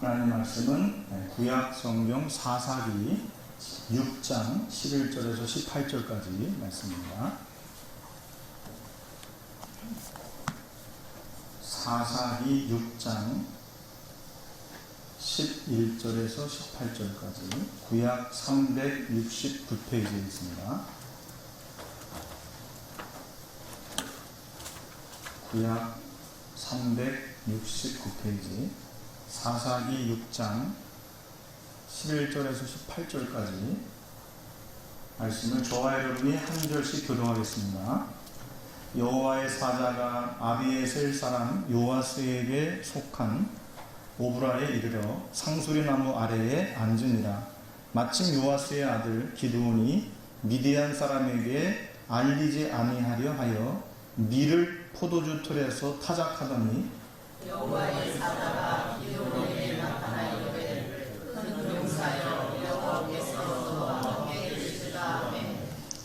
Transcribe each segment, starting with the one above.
하나님 말씀은 구약 성경 사사기 6장 11절에서 18절까지 말씀입니다. 사사기 6장 11절에서 18절까지 구약 369페이지에 있습니다. 구약 369페이지 사사기 6장 11절에서 18절까지 말씀을 저와 여러분이 한 절씩 교독하겠습니다. 여호와의 사자가 아비에셀 사람 요아스에게 속한 오브라에 이르러 상수리 나무 아래에 앉으니라. 마침 요아스의 아들 기드온이 미디안 사람에게 알리지 아니하려 하여 밀을 포도주 틀에서 타작하더니 여호와의 사자가 기드온에게 나타나 이르되 큰 용사여 여호와께서 너와 함께 계시리라.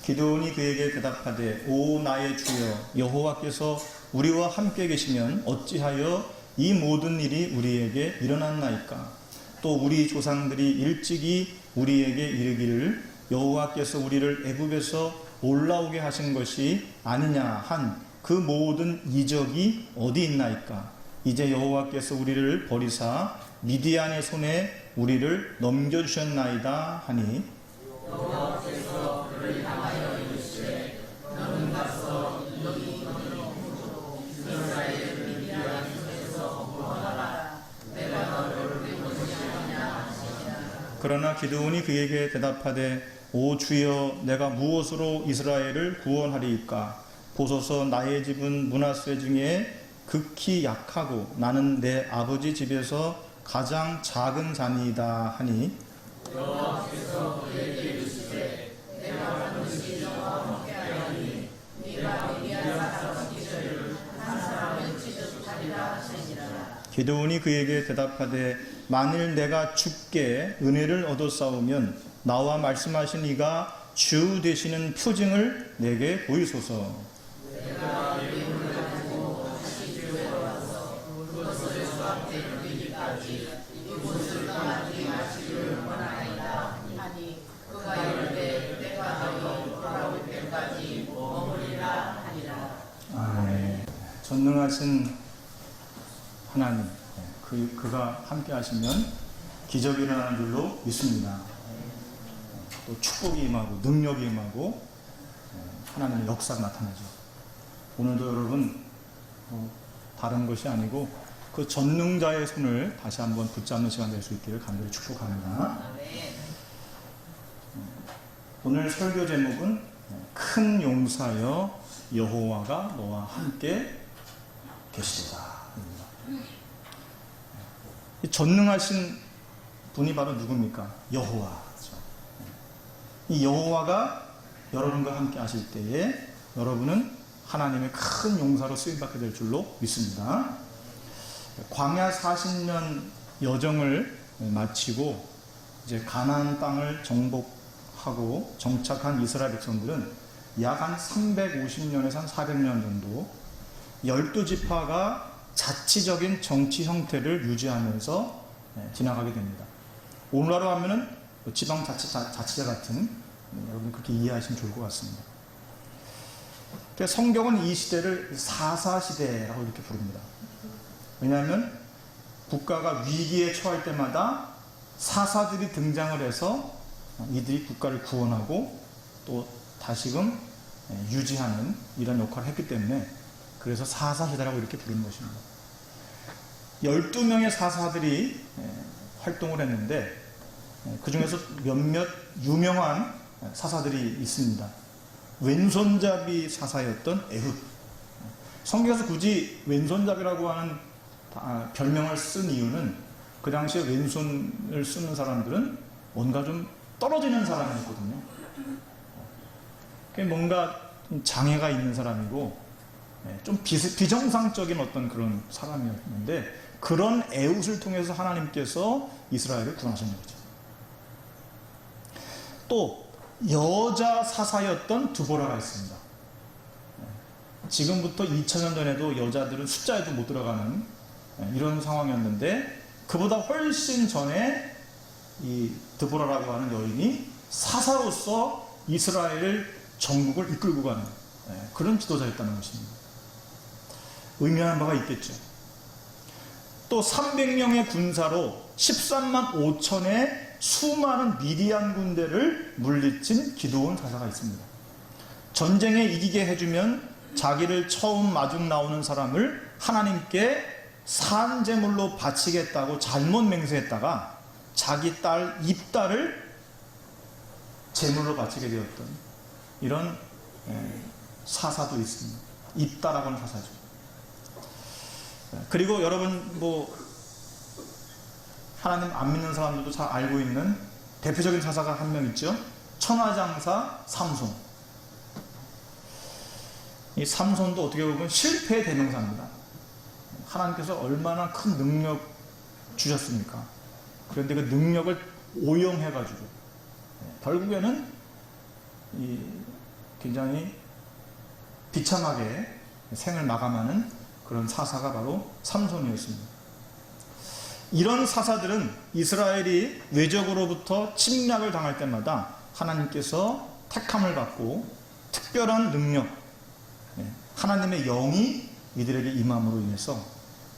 기드온이 그에게 대답하되 오 나의 주여 여호와께서 우리와 함께 계시면 어찌하여 이 모든 일이 우리에게 일어났나이까. 또 우리 조상들이 일찍이 우리에게 이르기를 여호와께서 우리를 애굽에서 올라오게 하신 것이 아니냐 한 그 모든 이적이 어디 있나이까. 이제 여호와께서 우리를 버리사 미디안의 손에 우리를 넘겨주셨나이다 하니 여호와께서 그를 향하여 이르시되 너는 가서 너희 너로 이스라엘 미디안 손에서 구원하라. 내가 너를 내보지 않느냐 하시니라. 그러나 기드온이 그에게 대답하되 오 주여 내가 무엇으로 이스라엘을 구원하리이까. 보소서 나의 집은 므낫세 중에 극히 약하고 나는 내 아버지 집에서 가장 작은 자니이다 하니 여호와께서 그에게 이르시되 내가 반드시 너와 함께하리니 네가 미디안 사람 기저를 한 사람을 찢어주리라 하시니라. 기드온이 그에게 대답하되 만일 내가 주께 은혜를 얻었사오면 나와 말씀하신 이가 주 되시는 표징을 내게 보이소서. 내가 예물을 가지고 다시 주에 와서 그것을 수확되 이르기까지 이곳을 떠나지 마시기를 원하나이다 하니 그가 이르되 내가 너희 돌아올 때까지 머무리라 하니라. 아멘. 전능하신 하나님, 그가 함께 하시면 기적이 일어나는 줄로 믿습니다. 또 축복이 임하고 능력이 임하고 하나님의 역사가 나타나죠. 오늘도 여러분 다른 것이 아니고 그 전능자의 손을 다시 한번 붙잡는 시간 될 수 있기를 간절히 축복합니다. 오늘 설교 제목은 큰 용사여 여호와가 너와 함께 계시리라. 전능하신 분이 바로 누굽니까? 여호와죠. 이 여호와가 여러분과 함께 하실 때에 여러분은 하나님의 큰 용사로 쓰임받게 될 줄로 믿습니다. 광야 40년 여정을 마치고 이제 가나안 땅을 정복하고 정착한 이스라엘 백성들은 약 한 350년에서 한 400년 정도 12지파가 자치적인 정치 형태를 유지하면서 지나가게 됩니다. 오늘날로 하면은 지방자치제 같은 여러분 그렇게 이해하시면 좋을 것 같습니다. 성경은 이 시대를 사사시대라고 이렇게 부릅니다. 왜냐하면 국가가 위기에 처할 때마다 사사들이 등장을 해서 이들이 국가를 구원하고 또 다시금 유지하는 이런 역할을 했기 때문에 그래서 사사시대라고 이렇게 부르는 것입니다. 12명의 사사들이 활동을 했는데 그 중에서 몇몇 유명한 사사들이 있습니다. 왼손잡이 사사였던 에훗. 성경에서 굳이 왼손잡이라고 하는 별명을 쓴 이유는 그 당시에 왼손을 쓰는 사람들은 뭔가 좀 떨어지는 사람이었거든요. 뭔가 장애가 있는 사람이고 좀 비정상적인 어떤 그런 사람이었는데 그런 에훗을 통해서 하나님께서 이스라엘을 구원하신 거죠. 또 여자 사사였던 드보라가 있습니다. 지금부터 2000년 전에도 여자들은 숫자에도 못 들어가는 이런 상황이었는데 그보다 훨씬 전에 이 드보라라고 하는 여인이 사사로서 이스라엘 전국을 이끌고 가는 그런 지도자였다는 것입니다. 의미하는 바가 있겠죠. 또 300명의 군사로 13만 5천의 수많은 미디안 군대를 물리친 기드온 사사가 있습니다. 전쟁에 이기게 해주면 자기를 처음 마중 나오는 사람을 하나님께 산제물로 바치겠다고 잘못 맹세했다가 자기 딸 입다를 제물로 바치게 되었던 이런 사사도 있습니다. 입다라고 하는 사사죠. 그리고 여러분 하나님 안 믿는 사람들도 잘 알고 있는 대표적인 사사가 한 명 있죠. 천하장사 삼손. 이 삼손도 어떻게 보면 실패의 대명사입니다. 하나님께서 얼마나 큰 능력 주셨습니까? 그런데 그 능력을 오용해가지고 결국에는 굉장히 비참하게 생을 마감하는 그런 사사가 바로 삼손이었습니다. 이런 사사들은 이스라엘이 외적으로부터 침략을 당할 때마다 하나님께서 택함을 받고 특별한 능력, 하나님의 영이 이들에게 임함으로 인해서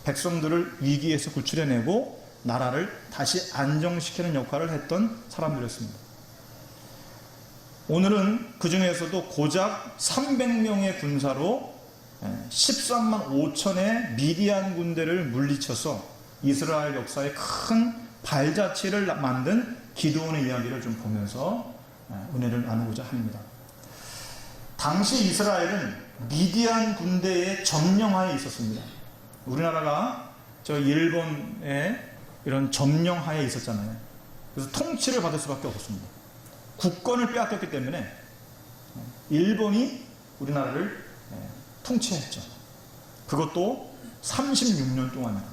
백성들을 위기에서 구출해내고 나라를 다시 안정시키는 역할을 했던 사람들이었습니다. 오늘은 그 중에서도 고작 300명의 군사로 13만 5천의 미디안 군대를 물리쳐서 이스라엘 역사에 큰 발자취를 만든 기드온의 이야기를 좀 보면서 은혜를 나누고자 합니다. 당시 이스라엘은 미디안 군대의 점령하에 있었습니다. 우리나라가 저 일본의 이런 점령하에 있었잖아요. 그래서 통치를 받을 수밖에 없었습니다. 국권을 빼앗겼기 때문에 일본이 우리나라를 통치했죠. 그것도 36년 동안이나.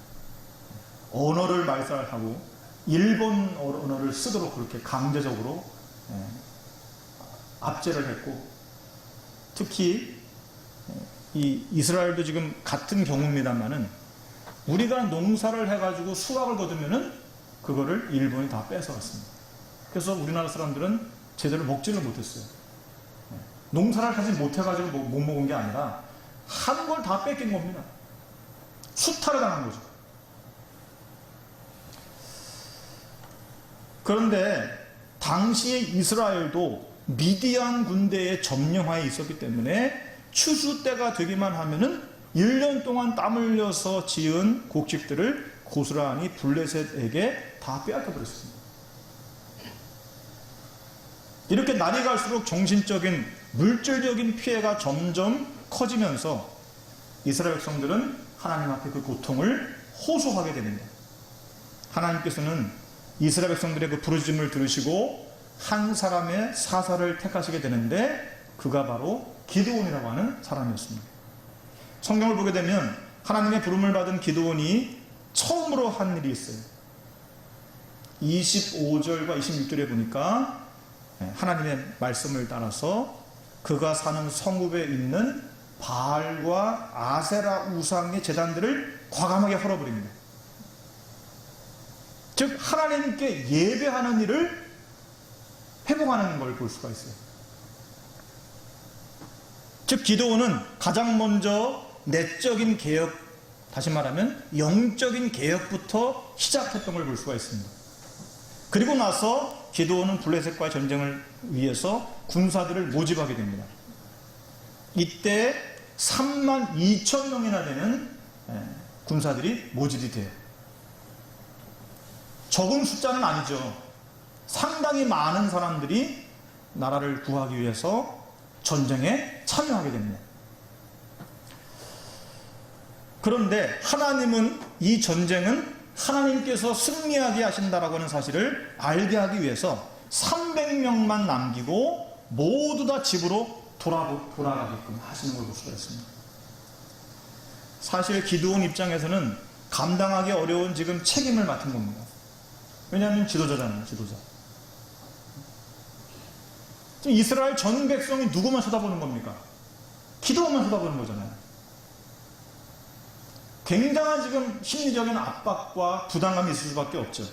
언어를 말살하고 일본 언어를 쓰도록 그렇게 강제적으로 압제를 했고, 특히 이 이스라엘도 지금 같은 경우입니다만은 우리가 농사를 해가지고 수확을 거두면은 그거를 일본이 다 뺏어갔습니다. 그래서 우리나라 사람들은 제대로 먹지를 못했어요. 농사를 하지 못해가지고 못 먹은 게 아니라 한 걸 다 뺏긴 겁니다. 수탈을 당한 거죠. 그런데 당시에 이스라엘도 미디안 군대의 점령하에 있었기 때문에 추수 때가 되기만 하면은 1년 동안 땀 흘려서 지은 곡식들을 고스란히 블레셋에게 다 빼앗겨 버렸습니다. 이렇게 날이 갈수록 정신적인 물질적인 피해가 점점 커지면서 이스라엘 백성들은 하나님 앞에 그 고통을 호소하게 됩니다. 하나님께서는 이스라엘 백성들의 그 부르짖음을 들으시고 한 사람의 사사를 택하시게 되는데 그가 바로 기드온이라고 하는 사람이었습니다. 성경을 보게 되면 하나님의 부름을 받은 기드온이 처음으로 한 일이 있어요. 25절과 26절에 보니까 하나님의 말씀을 따라서 그가 사는 성읍에 있는 바알과 아세라 우상의 제단들을 과감하게 헐어버립니다. 즉 하나님께 예배하는 일을 회복하는 걸 볼 수가 있어요. 즉 기드온은 가장 먼저 내적인 개혁, 다시 말하면 영적인 개혁부터 시작했던 걸 볼 수가 있습니다. 그리고 나서 기드온은 블레셋과의 전쟁을 위해서 군사들을 모집하게 됩니다. 이때 3만 2천 명이나 되는 군사들이 모집이 돼요. 적은 숫자는 아니죠. 상당히 많은 사람들이 나라를 구하기 위해서 전쟁에 참여하게 됩니다. 그런데 하나님은 이 전쟁은 하나님께서 승리하게 하신다라고 하는 사실을 알게 하기 위해서 300명만 남기고 모두 다 집으로 돌아가게끔 하시는 걸 볼 수가 있습니다. 사실 기드온 입장에서는 감당하기 어려운 지금 책임을 맡은 겁니다. 왜냐하면 지도자잖아요, 지도자. 지금 이스라엘 전 백성이 누구만 쳐다보는 겁니까? 기드온만 쳐다보는 거잖아요. 굉장한 지금 심리적인 압박과 부담감이 있을 수밖에 없죠.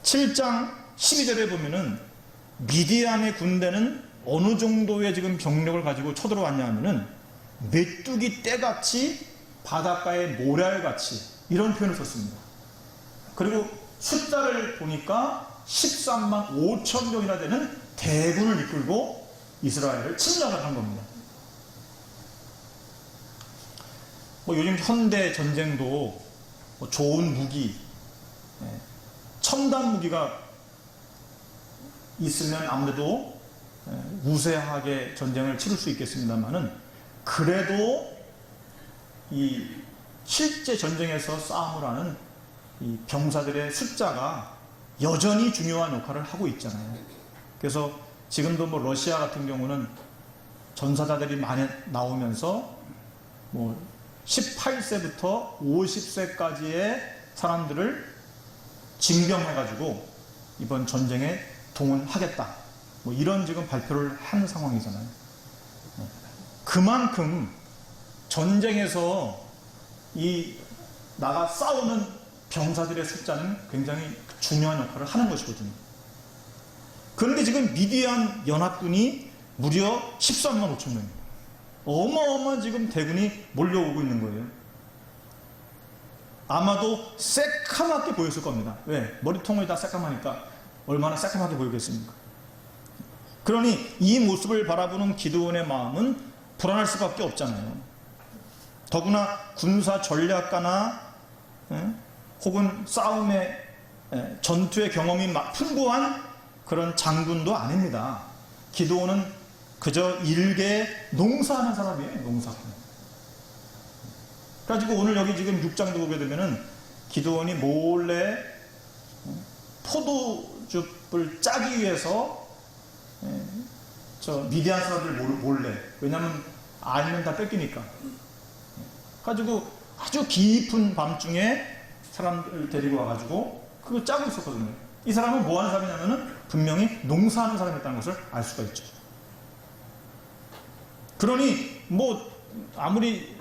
7장 12절에 보면은 미디안의 군대는 어느 정도의 지금 병력을 가지고 쳐들어왔냐 하면은 메뚜기 떼같이 바닷가의 모래알같이 이런 표현을 썼습니다. 그리고 숫자를 보니까 13만 5천 명이나 되는 대군을 이끌고 이스라엘을 침략을 한 겁니다. 뭐 요즘 현대 전쟁도 뭐 좋은 무기, 첨단 무기가 있으면 아무래도 우세하게 전쟁을 치를 수 있겠습니다만은, 그래도 이 실제 전쟁에서 싸움을 하는 이 병사들의 숫자가 여전히 중요한 역할을 하고 있잖아요. 그래서 지금도 뭐 러시아 같은 경우는 전사자들이 많이 나오면서 뭐 18세부터 50세까지의 사람들을 징병해가지고 이번 전쟁에 동원하겠다, 뭐 이런 지금 발표를 한 상황이잖아요. 그만큼 전쟁에서 이 나가 싸우는 병사들의 숫자는 굉장히 중요한 역할을 하는 것이거든요. 그런데 지금 미디안 연합군이 무려 13만 5천 명입니다. 어마어마한 지금 대군이 몰려오고 있는 거예요. 아마도 새카맣게 보였을 겁니다. 왜? 머리통이 다 새까마니까 얼마나 새까맣게 보이겠습니까? 그러니 이 모습을 바라보는 기드온의 마음은 불안할 수밖에 없잖아요. 더구나 군사 전략가나 혹은 싸움의 전투의 경험이 풍부한 그런 장군도 아닙니다. 기드온은 그저 일개 농사하는 사람이에요. 농사. 그래가지고 오늘 여기 지금 6장도 보게 되면은 기드온이 몰래 포도즙을 짜기 위해서 저 미디안 사람들 몰래, 왜냐하면 알면 다 뺏기니까, 가지고 아주 깊은 밤중에 사람들 데리고 와가지고 그거 짜고 있었거든요. 이 사람은 뭐 하는 사람이냐면은 분명히 농사하는 사람이었다는 것을 알 수가 있죠. 그러니 뭐 아무리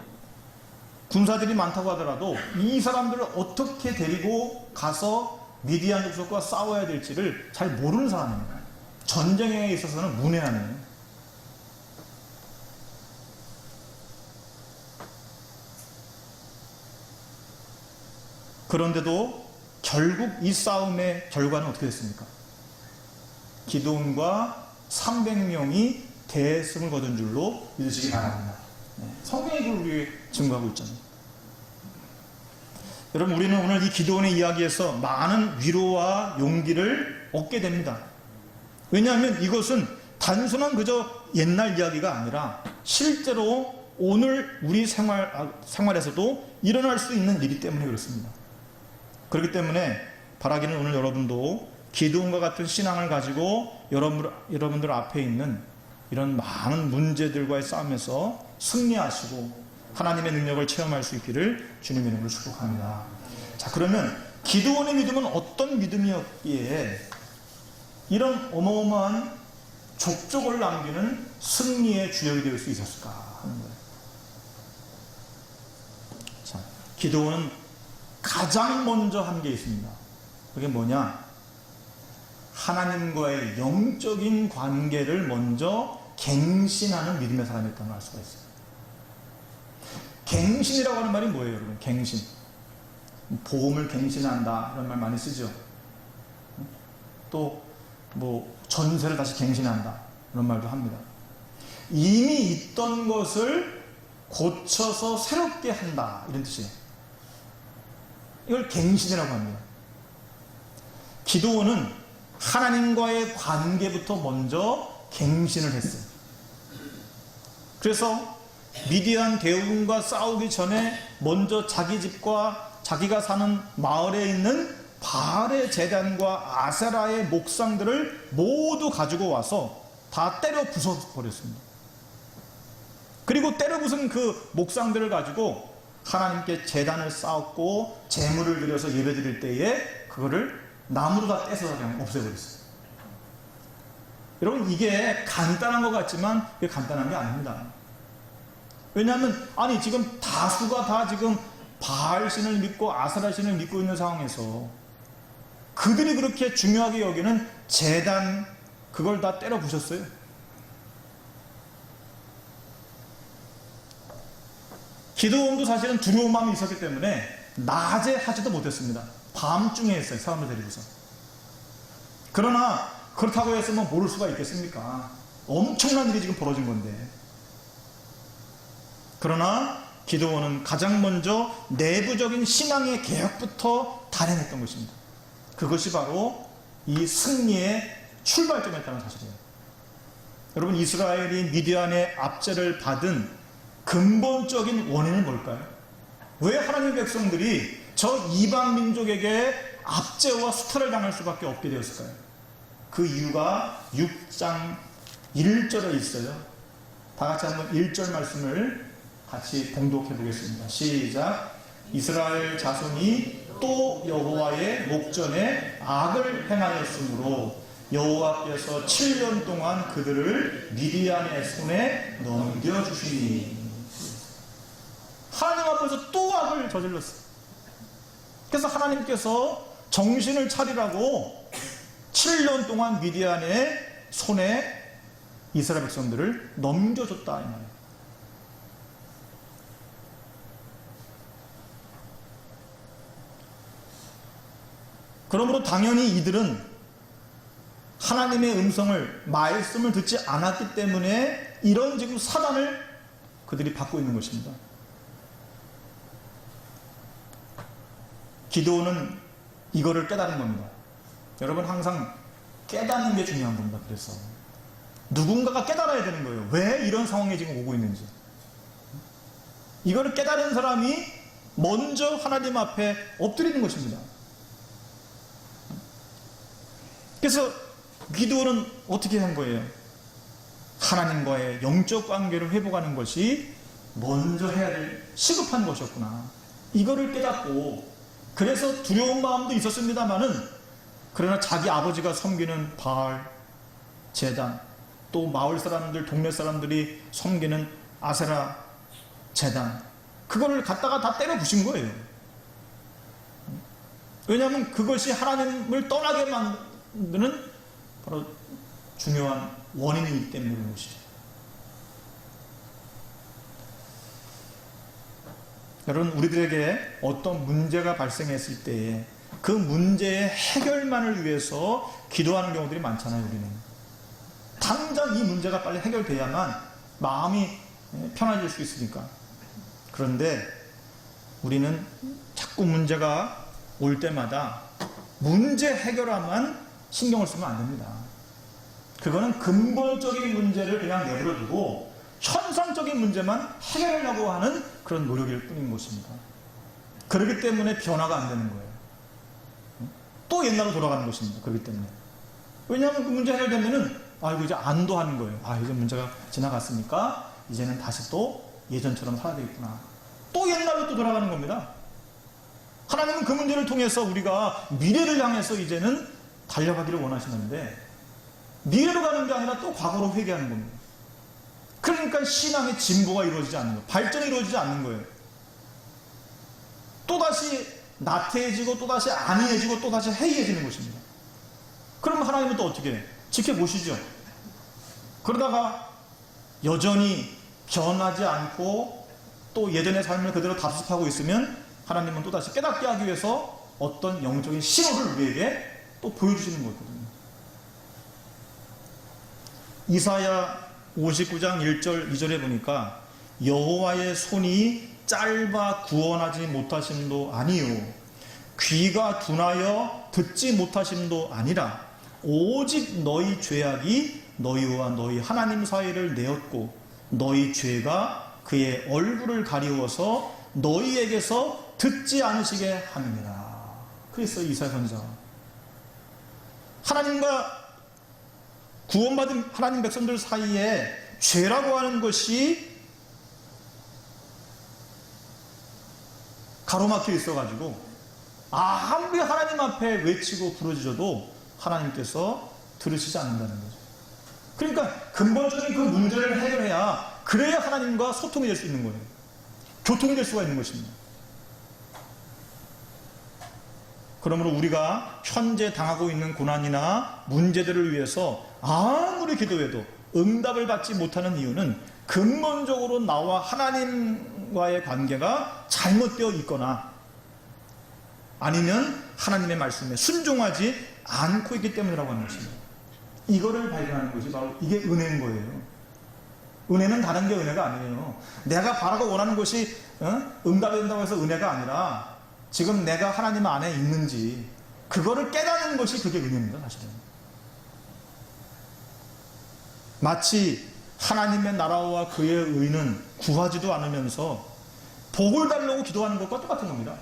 군사들이 많다고 하더라도 이 사람들을 어떻게 데리고 가서 미디안 족속과 싸워야 될지를 잘 모르는 사람입니다. 전쟁에 있어서는 문외한이에요. 그런데도 결국 이 싸움의 결과는 어떻게 됐습니까? 기드온과 300명이 대승을 거둔 줄로 믿으시기 바랍니다. 성경이 그걸 우리에게 증거하고 있잖아요. 여러분, 우리는 오늘 이 기드온의 이야기에서 많은 위로와 용기를 얻게 됩니다. 왜냐하면 이것은 단순한 그저 옛날 이야기가 아니라 실제로 오늘 우리 생활에서도 일어날 수 있는 일이기 때문에 그렇습니다. 그렇기 때문에 바라기는 오늘 여러분도 기드온과 같은 신앙을 가지고 여러분들 앞에 있는 이런 많은 문제들과의 싸움에서 승리하시고 하나님의 능력을 체험할 수 있기를 주님의 이름으로 축복합니다. 자, 그러면 기드온의 믿음은 어떤 믿음이었기에 이런 어마어마한 족적을 남기는 승리의 주역이 될 수 있었을까 하는 거예요. 자, 기드온은 가장 먼저 한 게 있습니다. 그게 뭐냐? 하나님과의 영적인 관계를 먼저 갱신하는 믿음의 사람이었다는 걸 알 수가 있어요. 갱신이라고 하는 말이 뭐예요, 여러분? 갱신. 보험을 갱신한다, 이런 말 많이 쓰죠. 또 뭐 전세를 다시 갱신한다, 이런 말도 합니다. 이미 있던 것을 고쳐서 새롭게 한다, 이런 뜻이에요. 이걸 갱신이라고 합니다. 기드온은 하나님과의 관계부터 먼저 갱신을 했어요. 그래서 미디안 대군과 싸우기 전에 먼저 자기 집과 자기가 사는 마을에 있는 바알의 제단과 아세라의 목상들을 모두 가지고 와서 다 때려 부숴버렸습니다. 그리고 때려 부순 그 목상들을 가지고 하나님께 제단을 쌓았고 제물을 드려서 예배드릴 때에 그거를 나무로 다 떼서 그냥 없애버렸어요. 여러분, 이게 간단한 것 같지만 이게 간단한 게 아닙니다. 왜냐하면 아니 지금 다수가 다 지금 바알신을 믿고 아세라신을 믿고 있는 상황에서 그들이 그렇게 중요하게 여기는 제단 그걸 다 때려 부셨어요. 기도원도 사실은 두려운 마음이 있었기 때문에 낮에 하지도 못했습니다. 밤중에 했어요. 사람을 데리고서. 그러나 그렇다고 해서 뭐 모를 수가 있겠습니까? 엄청난 일이 지금 벌어진 건데. 그러나 기도원은 가장 먼저 내부적인 신앙의 개혁부터 단행했던 것입니다. 그것이 바로 이 승리의 출발점이었다는 사실이에요. 여러분, 이스라엘이 미디안의 압제를 받은 근본적인 원인은 뭘까요? 왜 하나님의 백성들이 저 이방 민족에게 압제와 수탈을 당할 수밖에 없게 되었을까요? 그 이유가 6장 1절에 있어요. 다 같이 한번 1절 말씀을 같이 봉독해 보겠습니다. 시작. 이스라엘 자손이 또 여호와의 목전에 악을 행하였으므로 여호와께서 7년 동안 그들을 미디안의 손에 넘겨주시니. 하나님 앞에서 또 악을 저질렀어요. 그래서 하나님께서 정신을 차리라고 7년 동안 미디안의 손에 이스라엘 백성들을 넘겨줬다 이 말이에요. 그러므로 당연히 이들은 하나님의 음성을, 말씀을 듣지 않았기 때문에 이런 지금 사단을 그들이 받고 있는 것입니다. 기도는 이거를 깨달은 겁니다. 여러분, 항상 깨닫는 게 중요한 겁니다. 그래서 누군가가 깨달아야 되는 거예요. 왜 이런 상황이 지금 오고 있는지. 이거를 깨달은 사람이 먼저 하나님 앞에 엎드리는 것입니다. 그래서 기도는 어떻게 한 거예요? 하나님과의 영적 관계를 회복하는 것이 먼저 해야 될 시급한 것이었구나. 이거를 깨닫고, 그래서 두려운 마음도 있었습니다만은, 그러나 자기 아버지가 섬기는 바알 제단, 또 마을 사람들, 동네 사람들이 섬기는 아세라 제단, 그거를 갖다가 다 때려 부신 거예요. 왜냐하면 그것이 하나님을 떠나게 만드는 바로 중요한 원인이기 때문에 그런 것이죠. 여러분, 우리들에게 어떤 문제가 발생했을 때에 그 문제의 해결만을 위해서 기도하는 경우들이 많잖아요. 우리는 당장 이 문제가 빨리 해결돼야만 마음이 편해질 수 있으니까. 그런데 우리는 자꾸 문제가 올 때마다 문제 해결만 신경을 쓰면 안 됩니다. 그거는 근본적인 문제를 그냥 내버려 두고 현상적인 문제만 해결하려고 하는 그런 노력일 뿐인 것입니다. 그렇기 때문에 변화가 안 되는 거예요. 또 옛날로 돌아가는 것입니다. 그렇기 때문에. 왜냐하면 그 문제 해결되면은 이거 이제 안도하는 거예요. 이제 문제가 지나갔으니까 이제는 다시 또 예전처럼 살아야 되겠구나. 또 옛날로 또 돌아가는 겁니다. 하나님은 그 문제를 통해서 우리가 미래를 향해서 이제는 달려가기를 원하시는데, 미래로 가는 게 아니라 또 과거로 회귀하는 겁니다. 그러니까 신앙의 진보가 이루어지지 않는 거예요. 발전이 이루어지지 않는 거예요. 또다시 나태해지고, 또다시 안이해지고, 또다시 해이해지는 것입니다. 그럼 하나님은 또 어떻게 해요? 지켜보시죠. 그러다가 여전히 변하지 않고 또 예전의 삶을 그대로 답습하고 있으면 하나님은 또다시 깨닫게 하기 위해서 어떤 영적인 신호를 우리에게 또 보여주시는 거거든요. 이사야 59장 1절 2절에 보니까 여호와의 손이 짧아 구원하지 못하심도 아니요 귀가 둔하여 듣지 못하심도 아니라 오직 너희 죄악이 너희와 너희 하나님 사이를 내었고 너희 죄가 그의 얼굴을 가리워서 너희에게서 듣지 않으시게 함이니라. 그래서 이사야 선지자, 하나님과 구원받은 하나님 백성들 사이에 죄라고 하는 것이 가로막혀 있어가지고 아무리 하나님 앞에 외치고 부르짖어도 하나님께서 들으시지 않는다는 거죠. 그러니까 근본적인 그 문제를 해결해야 그래야 하나님과 소통이 될 수 있는 거예요. 교통이 될 수가 있는 것입니다. 그러므로 우리가 현재 당하고 있는 고난이나 문제들을 위해서 아무리 기도해도 응답을 받지 못하는 이유는 근본적으로 나와 하나님과의 관계가 잘못되어 있거나 아니면 하나님의 말씀에 순종하지 않고 있기 때문이라고 하는 것입니다. 이거를 발견하는 것이 바로 이게 은혜인 거예요. 은혜는 다른 게 은혜가 아니에요. 내가 바라고 원하는 것이 응답이 된다고 해서 은혜가 아니라 지금 내가 하나님 안에 있는지 그거를 깨닫는 것이 그게 은혜입니다. 사실은 마치 하나님의 나라와 그의 의는 구하지도 않으면서 복을 달라고 기도하는 것과 똑같은 겁니다.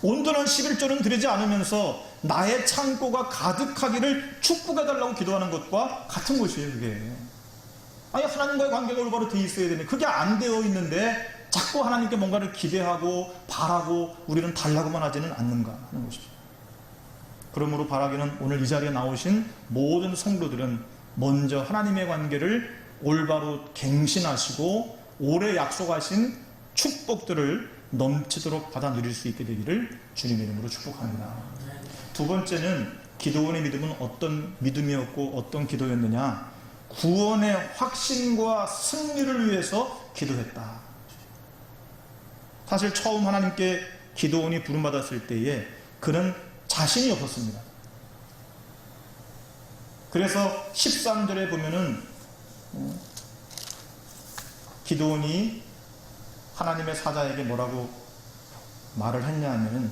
온전한 11조는 드리지 않으면서 나의 창고가 가득하기를 축복해달라고 기도하는 것과 같은 것이에요. 그게 아니 하나님과의 관계가 올바로 돼 있어야 되는데 그게 안 되어 있는데 자꾸 하나님께 뭔가를 기대하고 바라고 우리는 달라고만 하지는 않는가 하는 것이죠. 그러므로 바라기는 오늘 이 자리에 나오신 모든 성도들은 먼저 하나님의 관계를 올바로 갱신하시고 오래 약속하신 축복들을 넘치도록 받아 누릴 수 있게 되기를 주님의 이름으로 축복합니다. 두 번째는 기도원의 믿음은 어떤 믿음이었고 어떤 기도였느냐? 구원의 확신과 승리를 위해서 기도했다. 사실 처음 하나님께 기도원이 부름받았을 때에 그는 자신이 없었습니다. 그래서 13절에 보면은 기도원이 하나님의 사자에게 뭐라고 말을 했냐 하면은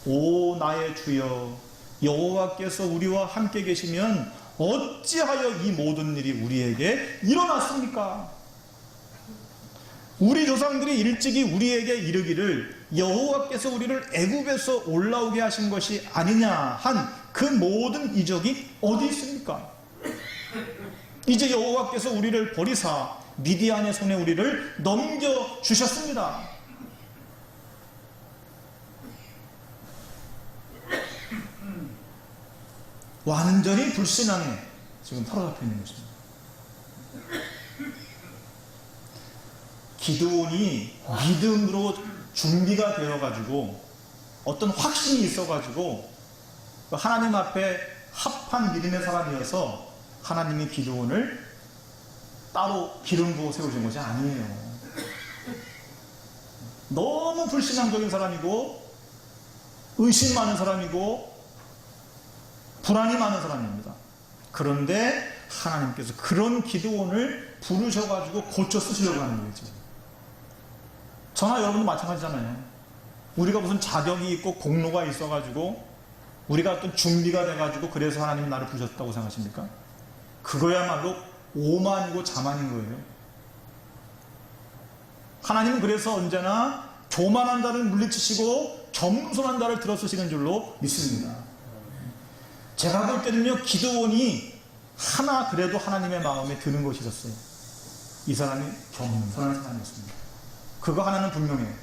오 나의 주여 여호와께서 우리와 함께 계시면 어찌하여 이 모든 일이 우리에게 일어났습니까? 우리 조상들이 일찍이 우리에게 이르기를 여호와께서 우리를 애굽에서 올라오게 하신 것이 아니냐 한 그 모든 이적이 어디 있습니까? 이제 여호와께서 우리를 버리사 미디안의 손에 우리를 넘겨주셨습니다. 완전히 불신앙에 지금 사로잡혀 있는 것입니다. 기도원이 믿음으로 준비가 되어가지고 어떤 확신이 있어가지고 하나님 앞에 합한 믿음의 사람이어서 하나님이 기도원을 따로 기름 부어 세우신 것이 아니에요. 너무 불신앙적인 사람이고 의심 많은 사람이고 불안이 많은 사람입니다. 그런데 하나님께서 그런 기도원을 부르셔가지고 고쳐 쓰시려고 하는 거예요. 지금. 저나 여러분도 마찬가지잖아요. 우리가 무슨 자격이 있고 공로가 있어가지고 우리가 어떤 준비가 돼가지고 그래서 하나님이 나를 부르셨다고 생각하십니까? 그거야말로 오만이고 자만인 거예요. 하나님은 그래서 언제나 교만한 자를 물리치시고 겸손한 자를 들어쓰시는 줄로 믿습니다. 제가 볼 때는요, 기도원이 하나 그래도 하나님의 마음에 드는 것이 있었어요. 이 사람이 겸손한 사람이었습니다. 그거 하나는 분명해요.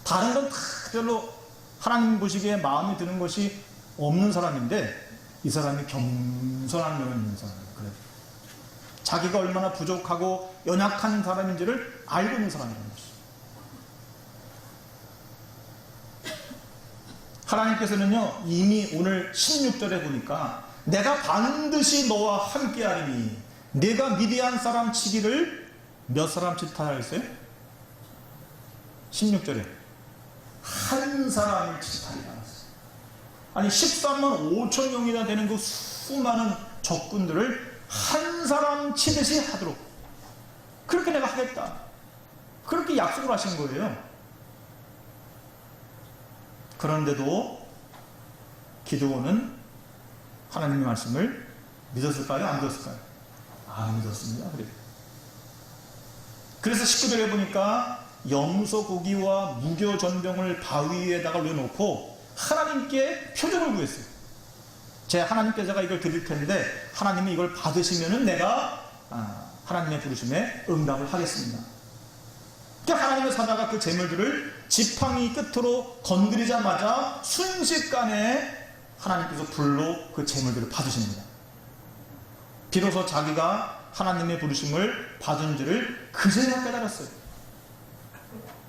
다른 건 다 별로 하나님 보시기에 마음에 드는 것이 없는 사람인데 이 사람이 겸손한 면이 있는 사람이에요. 그래요. 자기가 얼마나 부족하고 연약한 사람인지를 알고 있는 사람이라는 것이죠. 하나님께서는요, 이미 오늘 16절에 보니까 내가 반드시 너와 함께하리니 내가 미디안 사람 치기를 몇 사람 치다 했어요? 16절에 한 사람을 치타리라. 아니 13만 5천 명이나 되는 그 수많은 적군들을 한 사람 치듯이 하도록 그렇게 내가 하겠다. 그렇게 약속을 하신 거예요. 그런데도 기드온은 하나님의 말씀을 믿었을까요? 안 믿었을까요? 안 믿었습니다. 그래서 19절에 보니까 염소 고기와 무교 전병을 바위 위에다가 올려놓고 하나님께 표적을 구했어요. 하나님께 제가 이걸 드릴 텐데 하나님이 이걸 받으시면은 내가 하나님의 부르심에 응답을 하겠습니다. 그러니까 하나님의 사자가 그 재물들을 지팡이 끝으로 건드리자마자 순식간에 하나님께서 불로 그 재물들을 받으십니다. 비로소 자기가 하나님의 부르심을 받은 줄을 그제야 깨달았어요.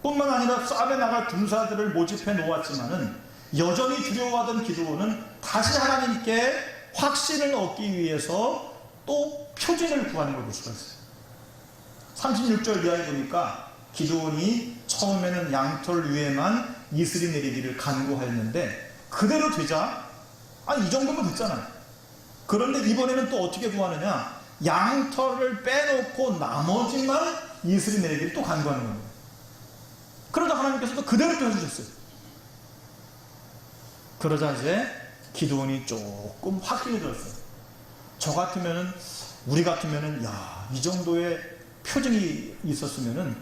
뿐만 아니라 싸움에 나갈 군사들을 모집해 놓았지만은 여전히 두려워하던 기드온은 다시 하나님께 확신을 얻기 위해서 또 표징을 구하는 걸 볼 수가 있어요. 36절 이하에 보니까 기드온이 처음에는 양털 위에만 이슬이 내리기를 간구하였는데 그대로 되자 이 정도면 됐잖아요. 그런데 이번에는 또 어떻게 구하느냐, 양털을 빼놓고 나머지만 이슬이 내리기를 또 간구하는 겁니다. 그러자 하나님께서도 그대로 또 해주셨어요. 그러자 이제 기드온이 조금 확신이 들었어요. 저 같으면은, 우리 같으면은, 이 정도의 표정이 있었으면은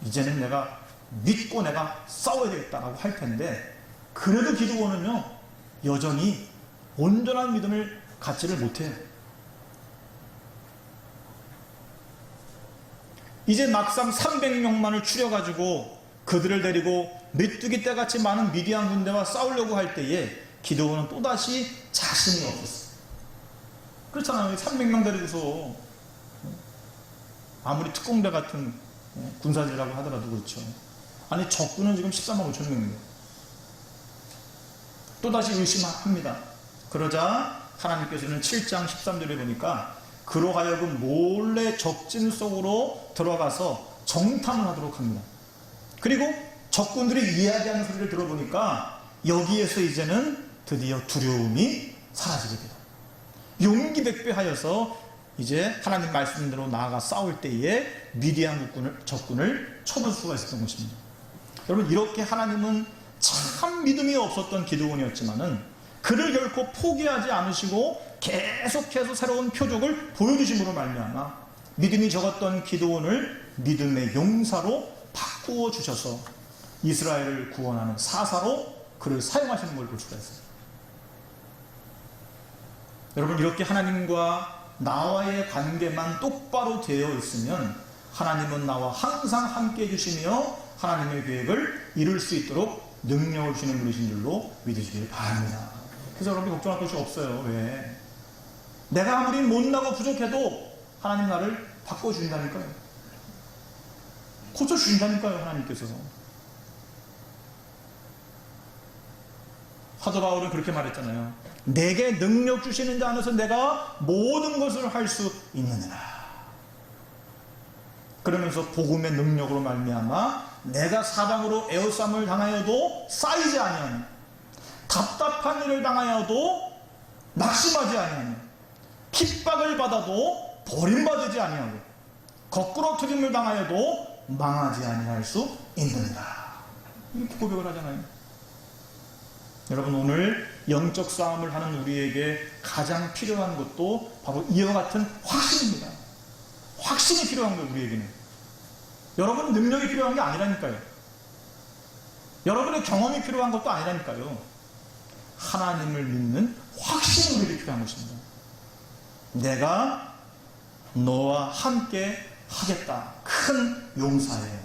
이제는 내가 믿고 내가 싸워야 되겠다라고 할 텐데, 그래도 기드온은요 여전히 온전한 믿음을 갖지를 못해요. 이제 막상 300명만을 추려가지고 그들을 데리고 메뚜기 떼같이 많은 미디안 군대와 싸우려고 할 때에 기드온은 또다시 자신이 없었어요. 그렇잖아요. 300명 데리고서 아무리 특공대 같은 군사들이라고 하더라도 그렇죠. 아니 적군은 지금 14만 5천 명이에요. 또다시 의심합니다. 그러자 하나님께서는 7장 13절에 보니까 그로 하여금 몰래 적진 속으로 들어가서 정탐을 하도록 합니다. 그리고 적군들이 이야기하는 소리를 들어보니까 여기에서 이제는 드디어 두려움이 사라지게 돼요. 용기 백배하여서 이제 하나님 말씀대로 나아가 싸울 때에 미디안 적군을 쳐볼 수가 있었던 것입니다. 여러분, 이렇게 하나님은 참 믿음이 없었던 기드온이었지만은 그를 결코 포기하지 않으시고 계속해서 새로운 표적을 보여주심으로 말미암아 믿음이 적었던 기드온을 믿음의 용사로 바꾸어 주셔서 이스라엘을 구원하는 사사로 그를 사용하시는 걸 볼 수가 있어요. 여러분, 이렇게 하나님과 나와의 관계만 똑바로 되어 있으면 하나님은 나와 항상 함께 해주시며 하나님의 계획을 이룰 수 있도록 능력을 주시는 분이신 줄로 믿으시길 바랍니다. 그래서 여러분이 걱정할 것이 없어요. 왜? 내가 아무리 못나고 부족해도 하나님 나를 바꿔주신다니까요. 고쳐주신다니까요. 하나님께서. 사도 바울은 그렇게 말했잖아요. 내게 능력 주시는 자 안에서 내가 모든 것을 할 수 있느니라. 그러면서 복음의 능력으로 말미암아 내가 사방으로 에워싸움을 당하여도 쌓이지 아니하니, 답답한 일을 당하여도 낙심하지 아니하니, 핍박을 받아도 버림받지 아니하고, 거꾸로 트림을 당하여도 망하지 아니할 수 있느니라. 이렇게 고백을 하잖아요. 여러분, 오늘 영적 싸움을 하는 우리에게 가장 필요한 것도 바로 이와 같은 확신입니다. 확신이 필요한 거예요. 우리에게는. 여러분은 능력이 필요한 게 아니라니까요. 여러분의 경험이 필요한 것도 아니라니까요. 하나님을 믿는 확신이 우리에게 필요한 것입니다. 내가 너와 함께 하겠다. 큰 용사예요.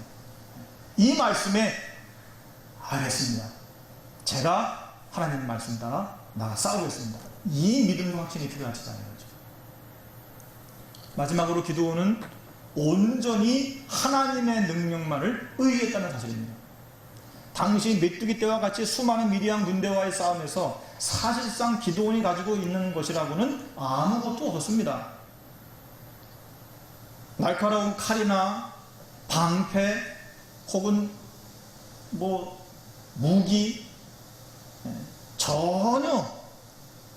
이 말씀에 알겠습니다. 제가 하나님 말씀 따라 나가 싸우겠습니다. 이 믿음과 확신이 필요하지않아요. 마지막으로 기드온은 온전히 하나님의 능력만을 의지했다는 사실입니다. 당시 메뚜기 떼와 같이 수많은 미디안 군대와의 싸움에서 사실상 기드온이 가지고 있는 것이라고는 아무것도 없었습니다. 날카로운 칼이나 방패 혹은 무기, 전혀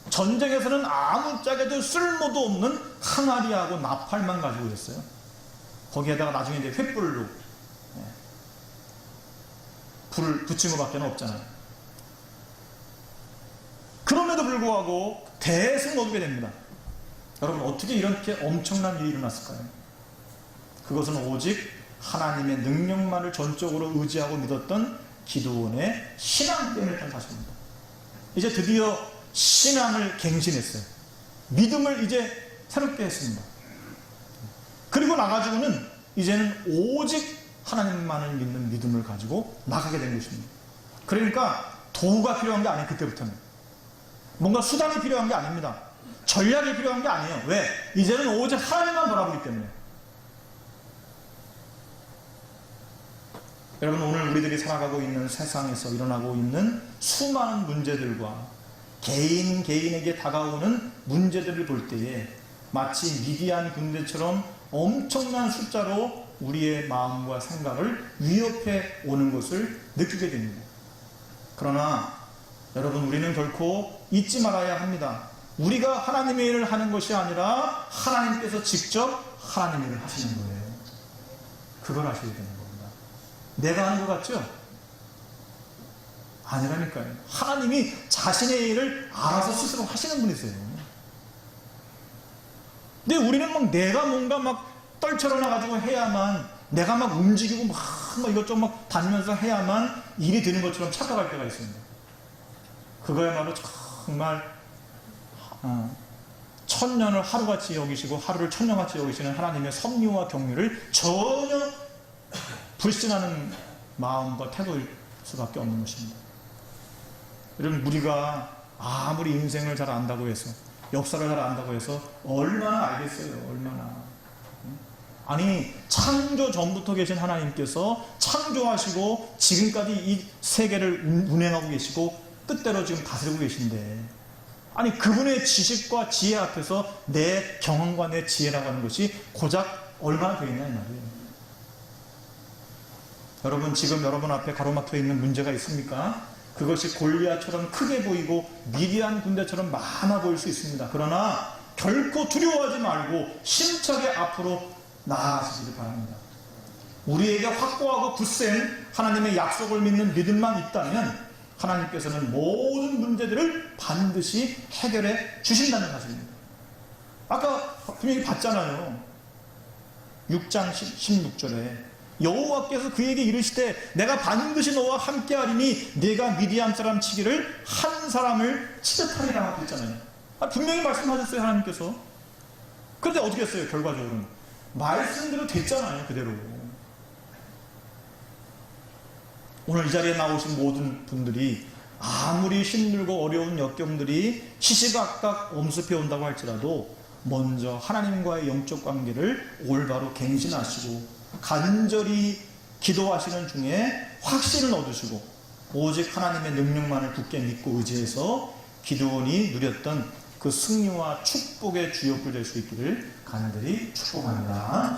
전쟁에서는 아무짝에도 쓸모도 없는 항아리하고 나팔만 가지고 있어요. 거기에다가 나중에 이제 횃불로 불을 붙인 것밖에 없잖아요. 그럼에도 불구하고 대승 얻게 됩니다. 여러분, 어떻게 이렇게 엄청난 일이 일어났을까요? 그것은 오직 하나님의 능력만을 전적으로 의지하고 믿었던 기드온의 신앙 때문이라는 사실입니다. 이제 드디어 신앙을 갱신했어요. 믿음을 이제 새롭게 했습니다. 그리고 나가지고는 이제는 오직 하나님만을 믿는 믿음을 가지고 나가게 된 것입니다. 그러니까 도구가 필요한 게 아니에요. 그때부터는 뭔가 수단이 필요한 게 아닙니다. 전략이 필요한 게 아니에요. 왜? 이제는 오직 하나님만 바라보기 때문에. 여러분, 오늘 우리들이 살아가고 있는 세상에서 일어나고 있는 수많은 문제들과 개인에게 다가오는 문제들을 볼 때에 마치 미디안 군대처럼 엄청난 숫자로 우리의 마음과 생각을 위협해 오는 것을 느끼게 됩니다. 그러나 여러분, 우리는 결코 잊지 말아야 합니다. 우리가 하나님의 일을 하는 것이 아니라 하나님께서 직접 하나님의 일을 하시는 거예요. 그걸 아셔야 되는 겁니다. 내가 하는 것 같죠? 아니라니까요. 하나님이 자신의 일을 알아서 스스로 하시는 분이세요. 근데 우리는 막 내가 뭔가 막 떨쳐나가지고 해야만, 내가 막 움직이고 막 이것저것 막 다니면서 해야만 일이 되는 것처럼 착각할 때가 있습니다. 그거야말로 정말 천년을 하루같이 여기시고 하루를 천년같이 여기시는 하나님의 섭리와 경륜을 전혀 불신하는 마음과 태도일 수밖에 없는 것입니다. 여러분, 우리가 아무리 인생을 잘 안다고 해서, 역사를 잘 안다고 해서 얼마나 알겠어요. 얼마나. 아니, 창조 전부터 계신 하나님께서 창조하시고 지금까지 이 세계를 운행하고 계시고 뜻대로 지금 다스리고 계신데, 아니, 그분의 지식과 지혜 앞에서 내 경험과 내 지혜라고 하는 것이 고작 얼마나 되겠냐 이 말이에요. 여러분, 지금 여러분 앞에 가로막혀 있는 문제가 있습니까? 그것이 골리앗처럼 크게 보이고 미디안 군대처럼 많아 보일 수 있습니다. 그러나 결코 두려워하지 말고 힘차게 앞으로 나아가시길 바랍니다. 우리에게 확고하고 굳센 하나님의 약속을 믿는 믿음만 있다면 하나님께서는 모든 문제들을 반드시 해결해 주신다는 사실입니다. 아까 분명히 봤잖아요. 6장 16절에 여호와께서 그에게 이르시되 내가 반드시 너와 함께하리니 네가 미디안 사람 치기를 한 사람을 치듯하리라 하고 있잖아요. 분명히 말씀하셨어요, 하나님께서. 그런데 어떻게 했어요? 결과적으로는 말씀대로 됐잖아요, 그대로. 오늘 이 자리에 나오신 모든 분들이 아무리 힘들고 어려운 역경들이 시시각각 엄습해 온다고 할지라도 먼저 하나님과의 영적 관계를 올바로 갱신하시고 간절히 기도하시는 중에 확신을 얻으시고 오직 하나님의 능력만을 굳게 믿고 의지해서 기드온이 누렸던 그 승리와 축복의 주역들 될 수 있기를 간절히 축복합니다.